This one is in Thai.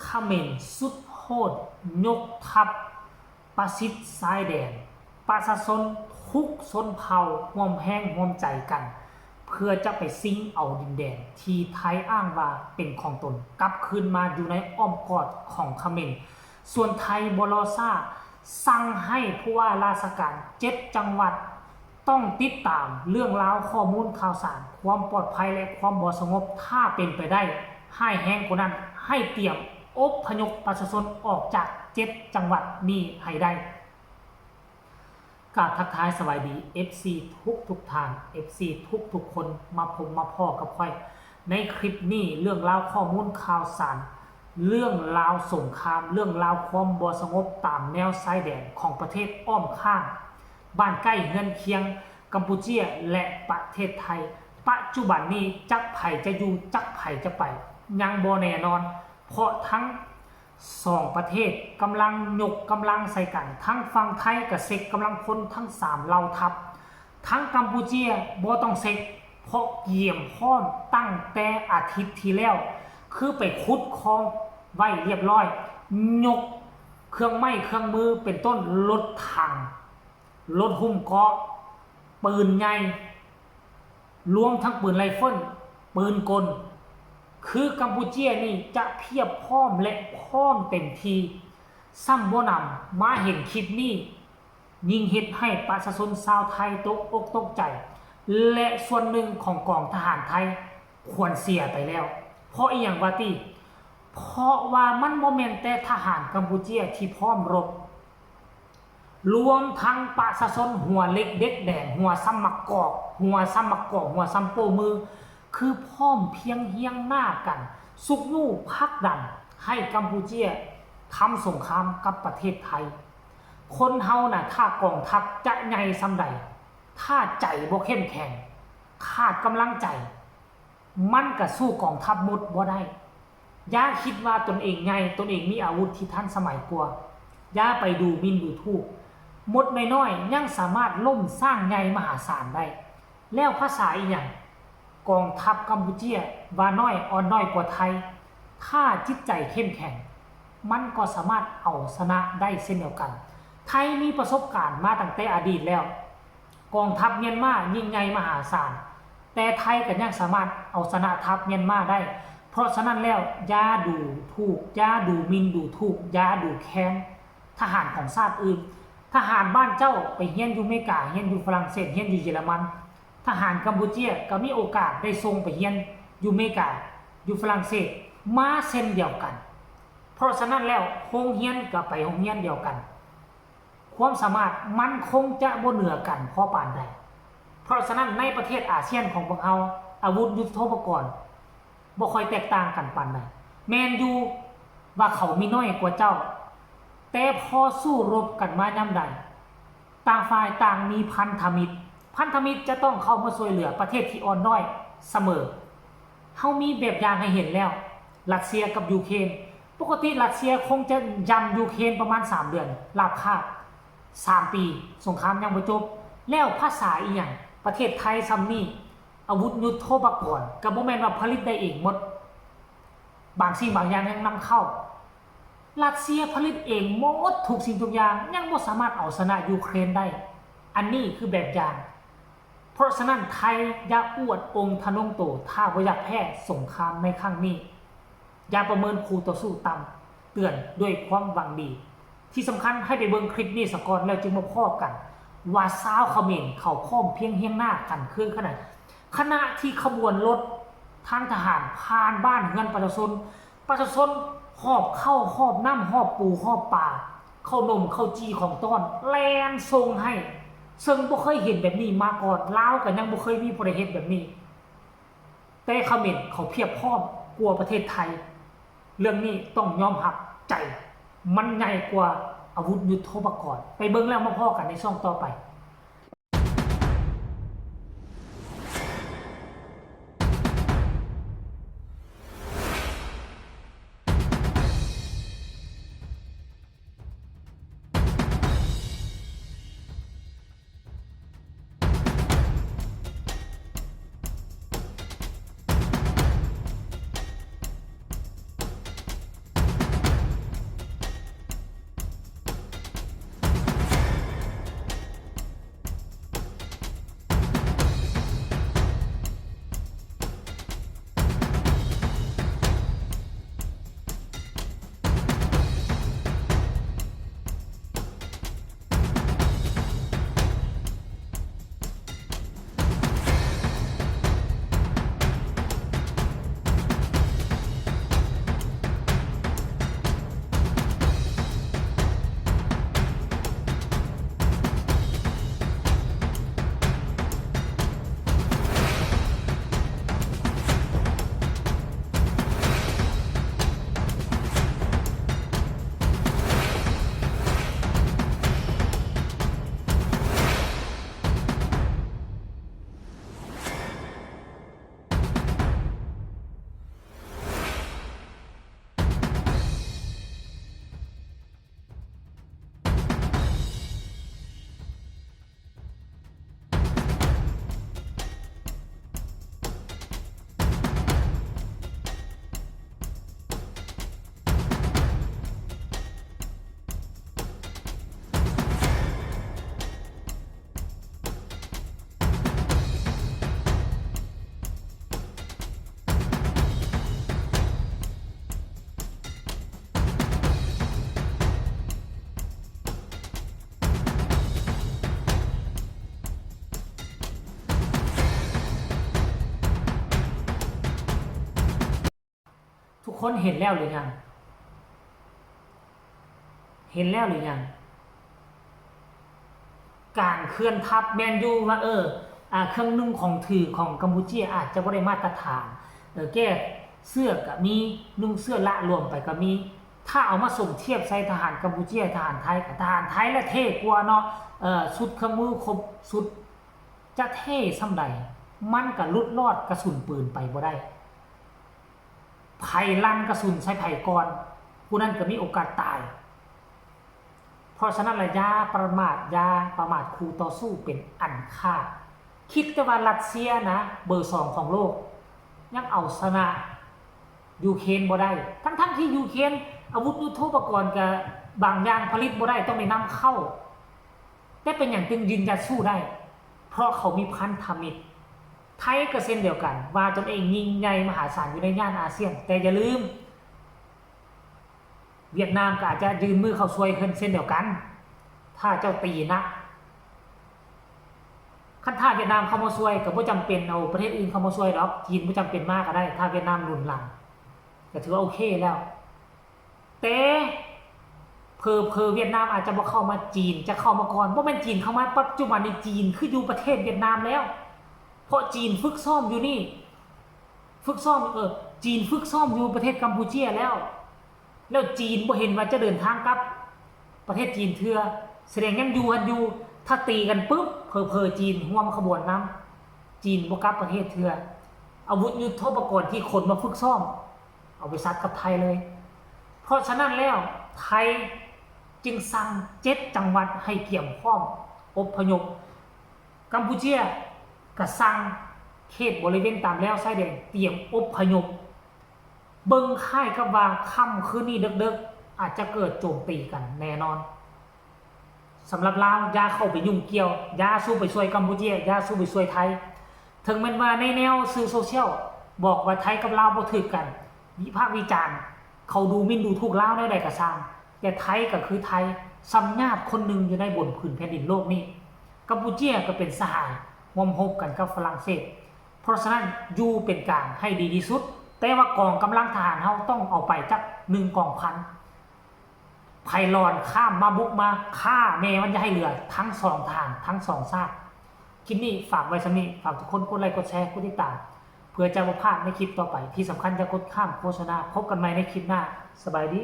เขมรสุดโหดยกทัพประชิดชายแดนประชาชนทุกชนเผ่าร่วมแห้งร่วมใจกันเพื่อจะไปซิ่งเอาดินแดนที่ไทยอ้างว่าเป็นของตนกลับคืนมาอยู่ในอ้อมกอดของเขมรส่วนไทยบรอซ่าสั่งให้ผู้ว่าราชการ7จังหวัดต้องติดตามเรื่องราวข้อมูลข่าวสารความปลอดภัยและความบ่สงบถ้าเป็นไปได้ให้แห้งกว่านั้นให้เตรียมอพยพประชาชนออกจาก7จังหวัดนี้ให้ได้กราบทักทายสวัสดี FC ทุกทาง FC ทุกคนมาพบมาพ่อกับค่อยในคลิปนี้เรื่องราวข้อมูลข่าวสารเรื่องราวสงครามเรื่องราวความบ่สงบตามแนวชายแดนของประเทศอ้อมข้างบ้านใกล้เฮือนเคียงกัมพูชีและประเทศไทยปัจจุบันนี้จักไผจะอยู่จักไผจะไปยังบ่แน่นอนเพราะทั้ง2ประเทศกำลังยกกำลังใส่กันทั้งฝั่งไทยกับเซ็กกำลังพลทั้ง3เหล่าทัพทั้งกัมพูชีบ่ต้องเซ็กเพราะเกี่ยมพร้อมตั้งแต่อาทิตย์ที่แล้วคือไปขุดคลองไว้เรียบร้อยยกเครื่องไม้เครื่องมือเป็นต้นรถถังรถหุ้มเกราะปืนใหญ่รวมทั้งปืนไรเฟิลปืนกลคือกัมพูชีนี่จะเพียบพร้อมและพร้อมเต็มทีซ้ำบ่นำมาเห็นคลิปนี้ยิ่งเฮ็ดให้ประชาชนชาวไทยตกอกตกใจและส่วนหนึ่งของกองทหารไทยควรเสียไปแล้วเพราะอีหยังว่าติเพราะว่ามันบ่แม่นแต่ทหารกัมพูชีที่พร้อมรบรวมทั้งประชาชนหัวเล็กเด็กแดงหัวซ้ำมักกอกหัวซ้ำมักกอกหัวซ้ำโปมือคือพร้อมเพียงเฮียงหน้ากันสุกยู่พักดันให้กัมพูชีทำสงครามกับประเทศไทยคนเฮาน่ะถ้ากองทัพจะใหญ่ซำใดถ้าใจบ่เข้มแข็งขาดกำลังใจมันก็สู้กองทัพหมดบ่ได้อย่าคิดว่าตนเองใหญ่ตนเองมีอาวุธที่ทันสมัยกว่าอย่าไปดูหมิ่นดูถูกมดน้อยๆยังสามารถล่มสร้างใหญ่มหาศาลได้แล้วภาษาอีหยังกองทัพกัมพูชีว่าน้อยอ่อนน้อยกว่าไทยถ้าจิตใจเข้มแข็งมันก็สามารถเอาชนะได้เช่นเดียวกันไทยมีประสบการณ์มาตั้งแต่อดีตแล้วกองทัพเมียนมายิ่งใหญ่มหาศาลแต่ไทยก็ยังสามารถเอาชนะทัพเมียนมาได้เพราะฉะนั้นแล้วอย่าดูถูกอย่าดูหมิ่นดูถูกอย่าดูแค้นทหารของชาติอื่นทหารบ้านเจ้าไปเฮียนอยู่อเมริกาเฮียนอยู่ฝรั่งเศสเฮียนอยู่เยอรมันทหารกัมพูชีก็มีโอกาสได้ส่งไปเฮียนอยู่อเมริกาอยู่ฝรั่งเศสมาเช่นเดียวกันเพราะฉะนั้นแล้วโรงเรียนก็ไปโรงเรียนเดียวกันความสามารถมันคงจะบ่เหนือกันพอปานใดเพราะฉะนั้นในประเทศอาเซียนของพวกเราอาวุธยุทโธปกรณ์บ่ค่อยแตกต่างกันปานใดแม่นอยู่ว่าเขามีน้อยกว่าเจ้าแต่พอสู้รบกันมายามใดต่างฝ่ายต่างมีพันธมิตรจะต้องเข้ามาช่วยเหลือประเทศที่อ่อนด้อยเสมอเฮามีแบบอย่างให้เห็นแล้วรัสเซียกับยูเครนปกติรัสเซียคงจะยำยูเครนประมาณ3เดือนราบคาบ3ปีสงครามยังบ่จบแล้วภาษาอีหยังประเทศไทยซ้ำนี่อาวุธยุทโธปกรณ์ก็บ่แม่นว่าผลิตได้เองหมดบางสิ่งบางอย่างยังนำเข้ารัสเซียผลิตเองหมดทุกสิ่งทุกอย่างยังบ่สามารถเอาชนะยูเครนได้อันนี้คือแบบอย่างเพราะฉะนั้นไทยอย่าอวดองค์ทะนงโตถ้าบ่อยากแพ้สงครามในครั้งนี้อย่าประเมินคู่ต่อสู้ต่ำเตือนด้วยความหวังดีที่สำคัญให้ไปเบิ่งคลิปนี้ซะก่อนแล้วจึงมาพ้อกันว่าชาวเขมรเขาพร้อมเพียงเฮียงหน้ากันคือขณะที่ขบวนรถทางทหารผ่านบ้านเรือนประชาชนหอบเข้าหอบน้ำหอบปูหอบป่าเข้านมเข้าจีของต้อนแลนทรงให้ซึ่งบ่เคยเห็นแบบนี้มาก่อนลาวก็ยังบ่เคยมีผู้ใดเฮ็ดแบบนี้แต่เขมรเขาเพียบพร้อมกลัวประเทศไทยเรื่องนี้ต้องยอมรับใจมันใหญ่กว่าอาวุธยุทโธปกรณ์ไปเบิ่งแล้วมาพ้อกันในช่องต่อไป คนเห็นแล้วหรือยังเห็นแล้วหรือยังการเคลื่อนทัพแมนยูว่าเครื่องนุ่งของถือของกัมพูชีอาจจะบ่ได้มาตรฐานแก้เสื้อก็มีนุ่งเสื้อละรวมไปก็มีถ้าเอามาส่งเทียบใส่ทหารกัมพูชีทหารไทยกับทหารไทยและเท่กว่าเนาะสุดเครื่องมือครบสุดจะเท่ส่ำใดมันก็ลุดรอดกระสุนปืนไปบ่ได้ไผลั่นกระสุนใส่ไผก่อนผู้นั้นก็มีโอกาสตายเพราะฉะนั้นระยะประมาทคู่ต่อสู้เป็นอันค่าคิดแต่ว่ารัสเซียนะเบอร์2ของโลกยังเอาชนะยูเครนบ่ได้ทั้งที่ยูเครนอาวุธยุทโธปกรณ์กับบางอย่างผลิตบ่ได้ต้องไปนำเข้าแต่เป็นอย่างจึงยืนยันสู้ได้เพราะเขามีพันธมิตรไทยก็เช่นเดียวกันว่าตนเองยิ่งใหญ่มหาศาลอยู่ในย่านอาเซียนแต่อย่าลืมเวียดนามก็อาจจะยืนมือเข้าช่วยเช่นเดียวกันถ้าเจ้าตีนะขั้นถ้าเวียดนามเข้ามาช่วยก็บ่จำเป็นเอาประเทศอื่นเข้ามาช่วยดอกจีนบ่จำเป็นมากก็ได้ถ้าเวียดนามหนุนหลังก็ถือว่าโอเคแล้วแต่เพอเวียดนามอาจจะบ่เข้ามาจีนจะเข้ามาก่อนบ่แม่นจีนเข้ามาปัจจุบันนี้จีนคืออยู่ประเทศเวียดนามแล้วเพราะจีนฝึกซ้อมอยู่นี่ฝึกซ้อมจีนฝึกซ้อมอยู่ประเทศกัมพูชาแล้วจีนบ่เห็นว่าจะเดินทางกลับประเทศจีนเทื่อแสดงยังอยู่ถ้าตีกันปึ๊บเพอจีนร่วมขบวนนำจีนบ่กลับประเทศเทื่ออาวุธยุทโธปกรณ์ที่คนมาฝึกซ้อมเอาไปซัดกับไทยเลยเพราะฉะนั้นแล้วไทยจึงสั่ง7จังหวัดให้เตรียมพร้อมอพยพกัมพูชาก็สั่งเขตบริเวณตามแล้วชายแดนเตรียมอพยพเบิ่งค่ายกับว่าค่ำคืนนี้ดึกๆอาจจะเกิดโจมตีกันแน่นอนสำหรับลาวอย่าเข้าไปยุ่งเกี่ยวอย่าสู้ไปช่วยกัมพูชาอย่าสู้ไปช่วยไทยถึงแม้ว่าในแนวสื่อโซเชียลบอกว่าไทยกับลาวบ่ถูกกันวิพากษ์วิจารณ์เขาดูหมิ่นดูถูกลาวในใดก็ตามแต่ไทยก็คือไทยสัมญาติคนหนึ่งอยู่ในบนผืนแผ่นดินโลกนี้กัมพูชาก็เป็นสหายร่วมรบกันกับฝรั่งเศสเพราะฉะนั้นอยู่เป็นกลางให้ดีที่สุดแต่ว่ากองกำลังทหารเฮาต้องเอาไปจัก1กองพันไพลอนข้ามมาบุกมาฆ่าแม่มันจะให้เหลือทั้ง2ทหารทั้ง2ชาติคลิปนี้ฝากไว้ซะนี้ฝากทุกคนกดไลค์กดแชร์กดติดตามเพื่อจะบ่พลาดในคลิปต่อไปที่สำคัญจะกดข้ามโฆษณาพบกันใหม่ในคลิปหน้าสบายดี